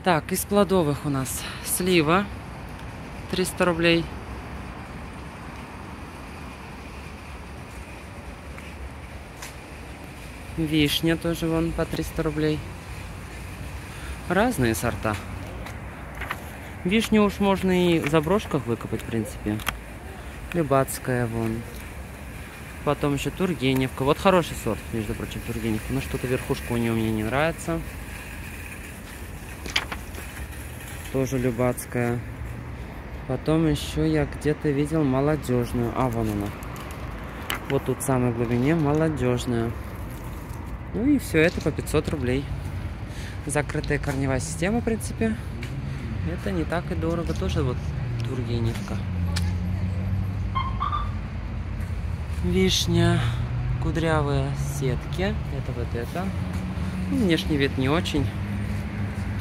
Так, из плодовых у нас слива 300 рублей. Вишня тоже вон по 300 рублей. Разные сорта. Вишню уж можно и в заброшках выкопать, в принципе. Любацкая вон. Потом еще Тургеневка. Вот хороший сорт, между прочим, Тургеневка. Но что-то верхушка у нее мне не нравится. Тоже Любацкая. Потом еще я где-то видел молодежную. А, вон она. Вот тут в самой глубине молодежная. Ну и все это по 500 рублей. Закрытая корневая система, в принципе. Это не так и дорого. Тоже вот Тургеневка. Вишня. Кудрявые сетки. Это вот это. Внешний вид не очень.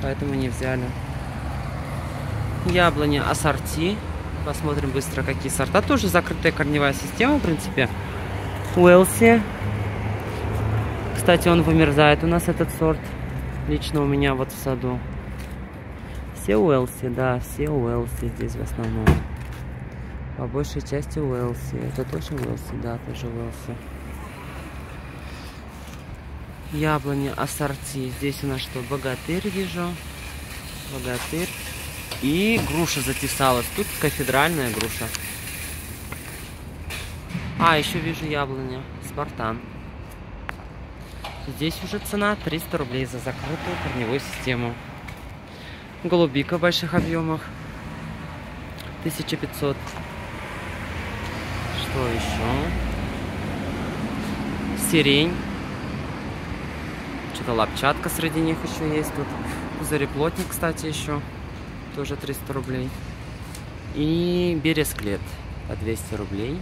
Поэтому не взяли. Яблоня ассорти. Посмотрим быстро, какие сорта. Тоже закрытая корневая система, в принципе. Уэлси. Кстати, он вымерзает у нас, этот сорт. Лично у меня вот в саду. Все Уэлси, да, все Уэлси здесь в основном. По большей части Уэлси. Это тоже Уэлси, да, тоже Уэлси. Яблоня ассорти. Здесь у нас что? Богатырь вижу. Богатырь. И груша затесалась. Тут кафедральная груша. А, еще вижу яблоня. Спартан. Здесь уже цена 300 рублей за закрытую корневую систему. Голубика в больших объемах. 1500. Что еще? Сирень. Что-то лапчатка среди них еще есть тут. Пузыреплотник, кстати, еще. Тоже 300 рублей. И бересклет по 200 рублей.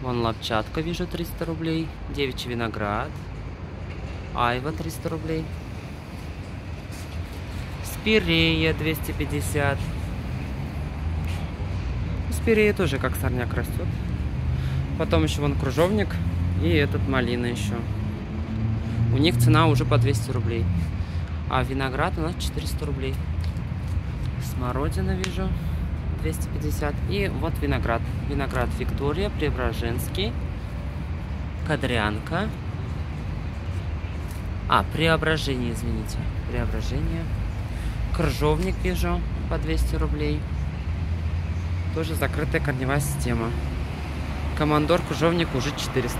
Вон лапчатка, вижу, 300 рублей. Девичий виноград. Айва 300 рублей. Спирея 250. Спирея тоже как сорняк растет. Потом еще вон кружовник. И этот малина еще. У них цена уже по 200 рублей. А виноград у нас 400 рублей. Смородина вижу 250. И вот виноград. Виноград Виктория, Преображенский, Кадрянка. А, Преображение, извините. Преображение. Крыжовник вижу по 200 рублей. Тоже закрытая корневая система. Командор, крыжовник уже 400.